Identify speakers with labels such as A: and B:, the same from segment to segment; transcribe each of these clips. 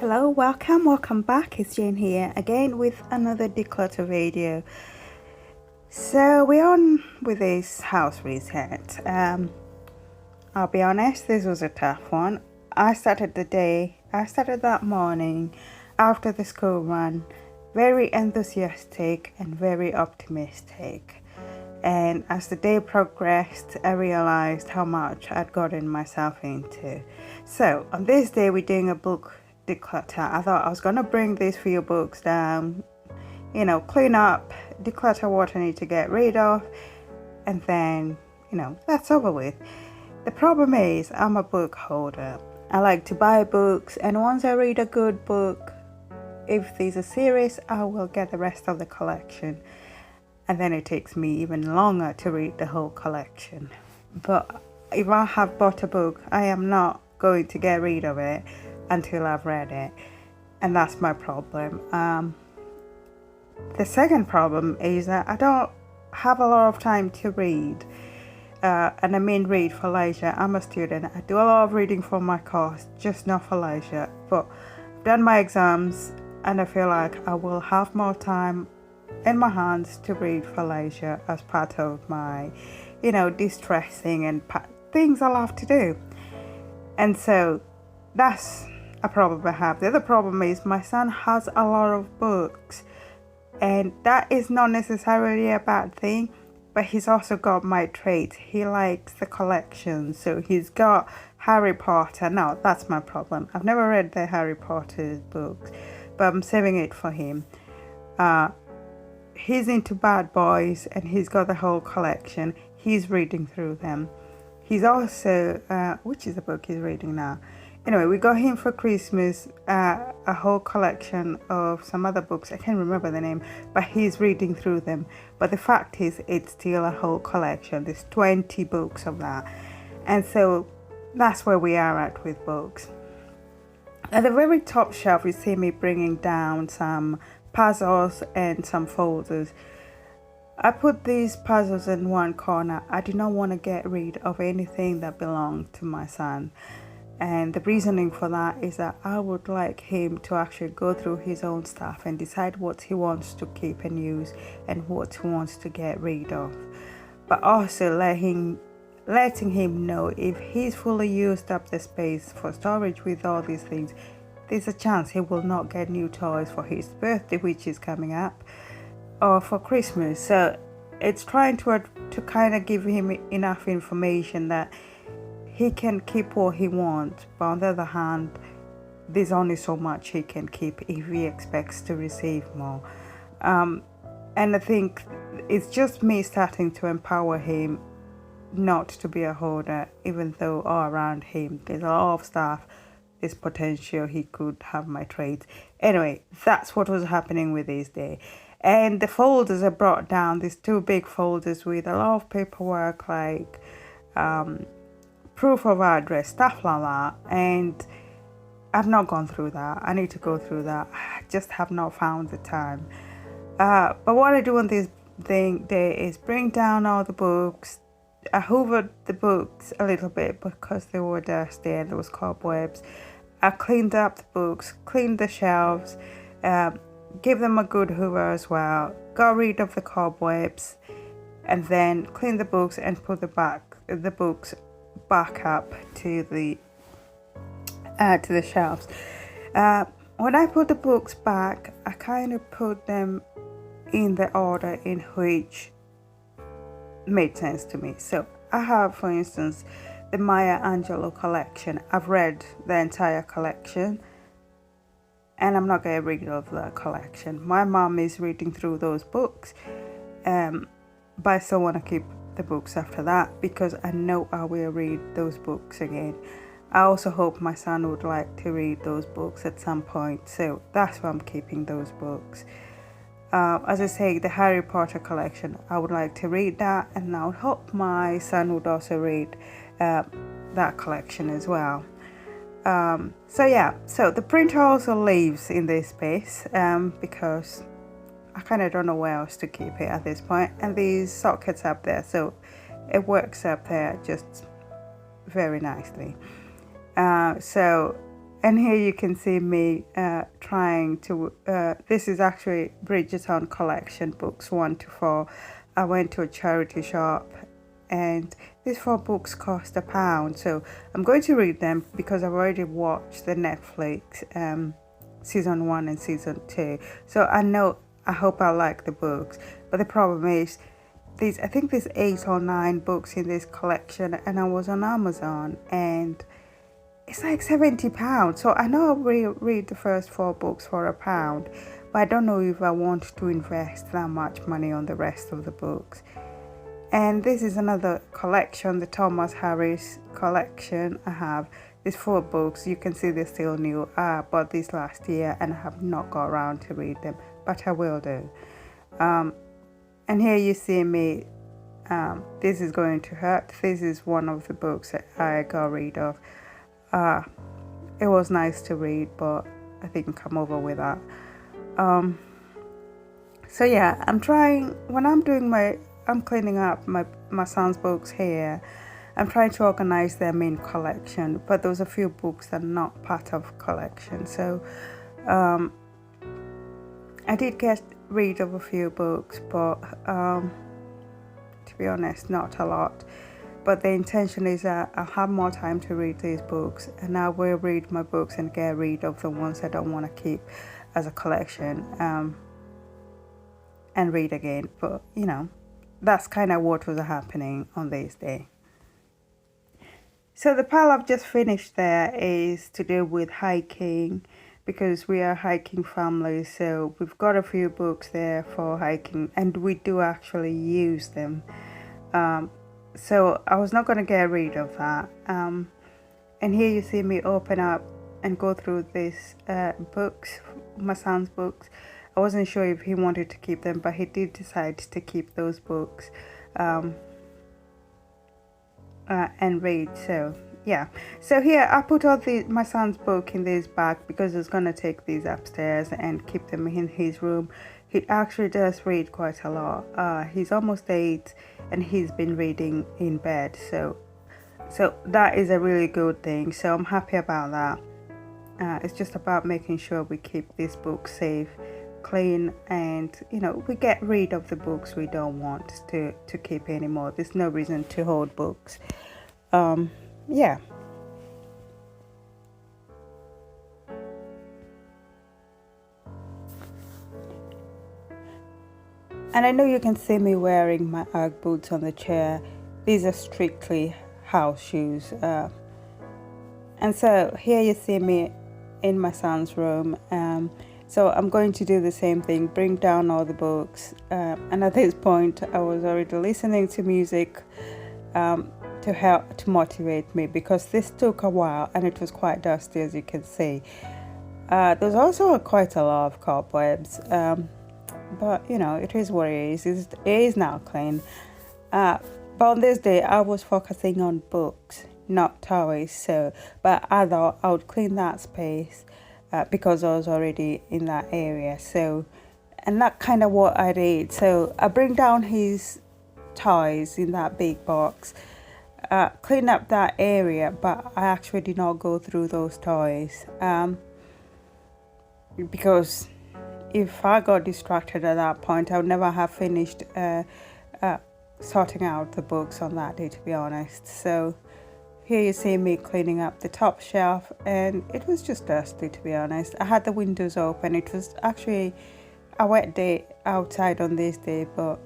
A: Hello, welcome back. It's Jane here again with another declutter video. So we're on with this house reset. I'll be honest, this was a tough one. I started that morning after the school run, very enthusiastic and very optimistic. And as the day progressed, I realized how much I'd gotten myself into. So on this day, we're doing a book declutter. I thought I was going to bring these few books down, clean up, declutter what I need to get rid of, and then, that's over with. The problem is I'm a book holder. I like to buy books, and once I read a good book, if there's a series, I will get the rest of the collection. And then it takes me even longer to read the whole collection. But if I have bought a book, I am not going to get rid of it until I've read it. And that's my problem. The second problem is that I don't have a lot of time to read. And I mean read for leisure. I'm a student. I do a lot of reading for my course, just not for leisure. But I've done my exams and I feel like I will have more time in my hands to read for leisure as part of my, de-stressing and things I love to do. And so that's a problem I have. The other problem is my son has a lot of books, and that is not necessarily a bad thing, but he's also got my traits. He likes the collection, so he's got Harry Potter. Now that's my problem. I've never read the Harry Potter books, but I'm saving it for him. He's into Bad Boys and he's got the whole collection. He's reading through them. He's also, which is the book he's reading now? Anyway, we got him for Christmas a whole collection of some other books. I can't remember the name, but he's reading through them. But the fact is, it's still a whole collection. There's 20 books of that. And so that's where we are at with books. At the very top shelf, you see me bringing down some puzzles and some folders. I put these puzzles in one corner. I do not want to get rid of anything that belonged to my son, and the reasoning for that is that I would like him to actually go through his own stuff and decide what he wants to keep and use and what he wants to get rid of, but also letting him know if he's fully used up the space for storage with all these things, there's a chance he will not get new toys for his birthday, which is coming up, or for Christmas. So it's trying to kind of give him enough information that he can keep what he wants, but on the other hand, there's only so much he can keep if he expects to receive more. And I think it's just me starting to empower him not to be a hoarder, even though all around him there's a lot of stuff. There's potential he could have my traits. Anyway, that's what was happening with this day. And the folders are brought down, these two big folders with a lot of paperwork, like proof of address, stuff like that. And I've not gone through that. I need to go through that. I just have not found the time. But what I do on this day is bring down all the books. I hoovered the books a little bit because they were dusty and there was cobwebs. I cleaned up the books, cleaned the shelves, gave them a good hoover as well, got rid of the cobwebs, and then cleaned the books and put the books back up to the shelves. When I put the books back, I kind of put them in the order in which made sense to me. So I have, for instance, the Maya Angelou collection. I've read the entire collection and I'm not getting rid of the collection. My mom is reading through those books, but I still want to keep the books after that because I know I will read those books again. I also hope my son would like to read those books at some point, so that's why I'm keeping those books. As I say, the Harry Potter collection, I would like to read that, and I would hope my son would also read that collection as well. So the printer also lives in this space because I kind of don't know where else to keep it at this point, and these sockets up there, so it works up there just very nicely. And here you can see me trying to, this is actually Bridgerton collection, books 1 to 4. I went to a charity shop and these 4 books cost £1. So I'm going to read them because I've already watched the Netflix season 1 and season 2. So I hope I like the books. But the problem is, I think there's 8 or 9 books in this collection, and I was on Amazon and it's like £70. So I know I'll read the first 4 books for £1, but I don't know if I want to invest that much money on the rest of the books. And this is another collection, the Thomas Harris collection. I have these 4 books. You can see they're still new. I bought these last year and I have not got around to read them, but I will do. And here you see me. This is going to hurt. This is one of the books that I got rid of. It was nice to read, but I think I'm over with that. So yeah, I'm trying, when I'm cleaning up my son's books here, I'm trying to organize them in collection, but there's a few books that are not part of collection. So I did get rid of a few books, but to be honest, not a lot. But the intention is that I'll have more time to read these books, and I will read my books and get rid of the ones I don't want to keep as a collection, and read again. But that's kind of what was happening on this day. So the pile I've just finished there is to do with hiking, because we are a hiking family. So we've got a few books there for hiking, and we do actually use them. So I was not going to get rid of that. And here you see me open up and go through these books, my son's books. I wasn't sure if he wanted to keep them, but he did decide to keep those books and read. So yeah. So here I put all my son's book in this bag because I was going to take these upstairs and keep them in his room. He actually does read quite a lot. He's almost 8 and he's been reading in bed. So that is a really good thing. So I'm happy about that. It's just about making sure we keep this book safe, clean, and we get rid of the books we don't want to keep anymore. There's no reason to hold books. Yeah. And I know you can see me wearing my Ugg boots on the chair. These are strictly house shoes. And so here you see me in my son's room. So I'm going to do the same thing, bring down all the books. And at this point, I was already listening to music to help to motivate me, because this took a while and it was quite dusty, as you can see. There's also quite a lot of cobwebs. But it is what it is. It is now clean. But on this day, I was focusing on books, not toys. But I thought I would clean that space because I was already in that area. And that's kind of what I did. So I bring down his toys in that big box, clean up that area, but I actually did not go through those toys because if I got distracted at that point, I would never have finished sorting out the books on that day, to be honest. So here you see me cleaning up the top shelf, and it was just dusty, to be honest. I had the windows open. It was actually a wet day outside on this day, but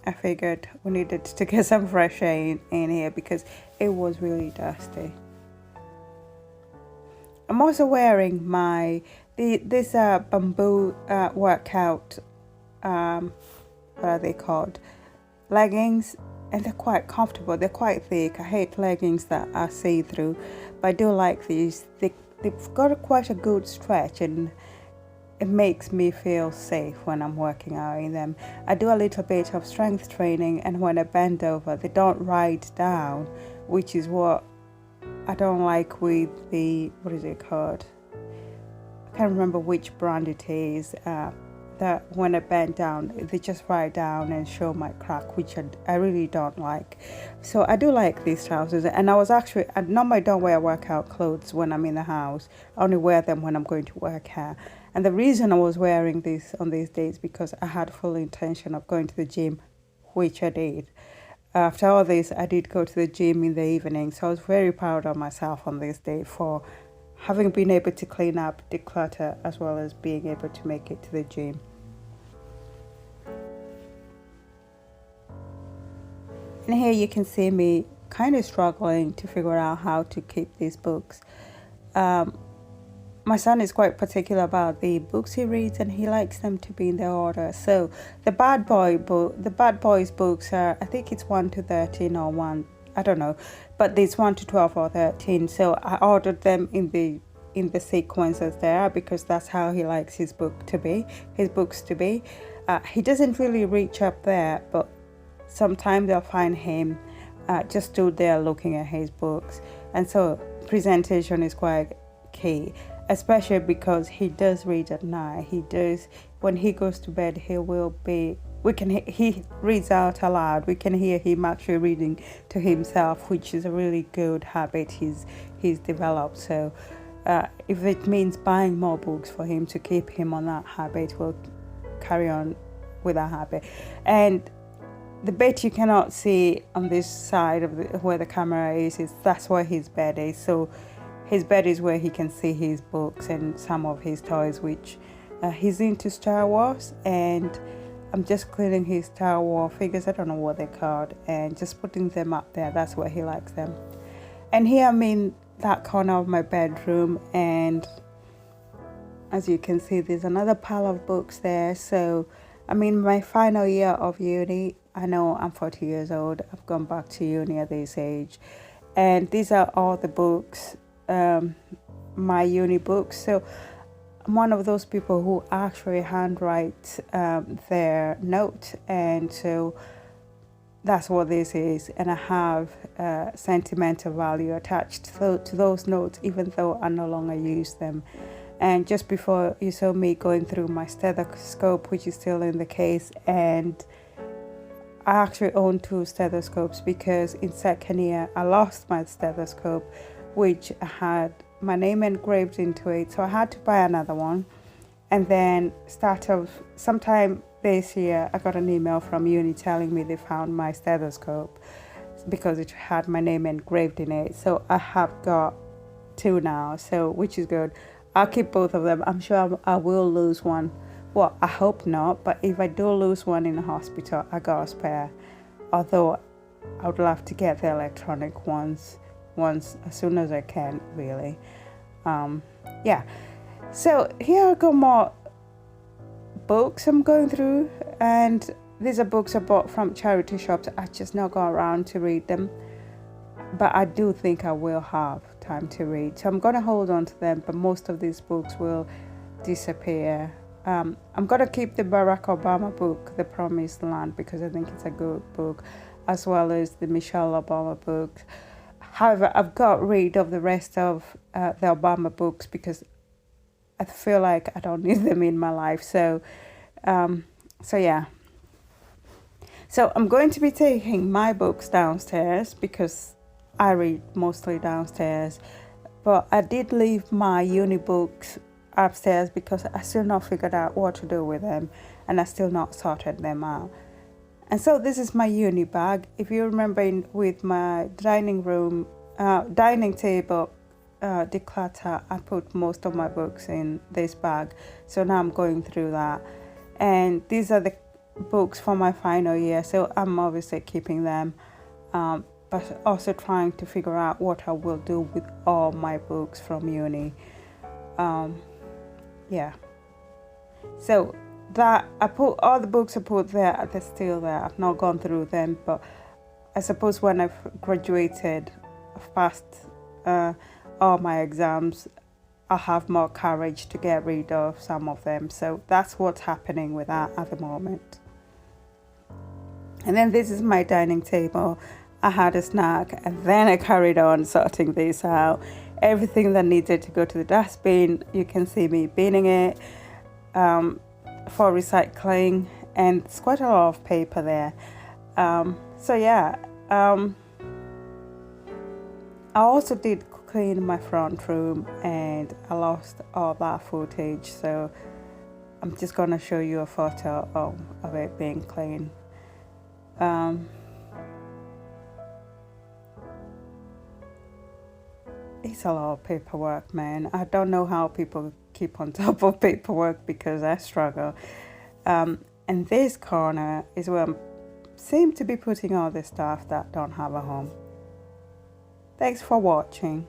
A: I figured we needed to get some fresh air in here because it was really dusty. I'm also wearing this bamboo workout, what are they called? Leggings, and they're quite comfortable. They're quite thick. I hate leggings that are see-through, but I do like these. They've got quite a good stretch, and it makes me feel safe when I'm working out in them. I do a little bit of strength training, and when I bend over, they don't ride down, which is what I don't like with the, what is it called? I can't remember which brand it is. The that when I bend down, they just ride down and show my crack, which I really don't like. So I do like these trousers, and I normally don't wear workout clothes when I'm in the house. I only wear them when I'm going to work out. And the reason I was wearing this on these days because I had full intention of going to the gym, which I did. After all this, I did go to the gym in the evening, so I was very proud of myself on this day for having been able to clean up, declutter, as well as being able to make it to the gym. And here you can see me kind of struggling to figure out how to keep these books. My son is quite particular about the books he reads, and he likes them to be in their order. So the Bad Boys books are, I think it's 1 to 13 or 1, I don't know, but it's 1 to 12 or 13. So I ordered them in the sequence as they are, because that's how he likes his books to be. He doesn't really reach up there, but sometimes they'll find him just stood there looking at his books. And so presentation is quite key, especially because he does read at night. When he goes to bed, he reads out aloud. We can hear him actually reading to himself, which is a really good habit he's developed. So if it means buying more books for him to keep him on that habit, we'll carry on with that habit. And the bit you cannot see on this side of where the camera is that's where his bed is. So his bed is where he can see his books and some of his toys, which he's into Star Wars, and I'm just cleaning his Star Wars figures, I don't know what they're called, and just putting them up there. That's where he likes them. And here I'm in that corner of my bedroom, and as you can see, there's another pile of books there. So I'm in my final year of uni. I know I'm 40 years old. I've gone back to uni at this age, and these are all the books, my uni books. So I'm one of those people who actually handwrite their note, and so that's what this is. And I have sentimental value attached to those notes, even though I no longer use them. And just before, you saw me going through my stethoscope, which is still in the case, and I actually own 2 stethoscopes because in second year I lost my stethoscope, which had my name engraved into it, so I had to buy another one. And then sometime this year, I got an email from uni telling me they found my stethoscope because it had my name engraved in it. So I have got 2 now, so which is good. I'll keep both of them. I'm sure I will lose one. Well, I hope not, but if I do lose one in the hospital, I got a spare. Although I would love to get the electronic ones as soon as I can, really. Yeah. So here I got more books I'm going through, and these are books I bought from charity shops. I just not got around to read them, but I do think I will have time to read, so I'm going to hold on to them, but most of these books will disappear. I'm going to keep the Barack Obama book, The Promised Land, because I think it's a good book, as well as the Michelle Obama book. However, I've got rid of the rest of the Obama books because I feel like I don't need them in my life. So yeah. So I'm going to be taking my books downstairs because I read mostly downstairs. But I did leave my uni books upstairs because I still not figured out what to do with them, and I still not sorted them out. And so this is my uni bag. If you remember, with my dining table declutter, I put most of my books in this bag. So now I'm going through that, and these are the books for my final year, so I'm obviously keeping them, but also trying to figure out what I will do with all my books from uni. Yeah, so that I put all the books I put there, they're still there. I've not gone through them, but I suppose when I've graduated, I've passed all my exams, I'll have more courage to get rid of some of them. So that's what's happening with that at the moment. And then this is my dining table. I had a snack, and then I carried on sorting this out. Everything that needed to go to the dustbin, you can see me binning it. for recycling, and it's quite a lot of paper there. So yeah, I also did clean my front room and I lost all that footage, so I'm just gonna show you a photo of it being clean. It's a lot of paperwork, man. I don't know how people keep on top of paperwork because I struggle. And this corner is where I seem to be putting all the stuff that don't have a home. Thanks for watching.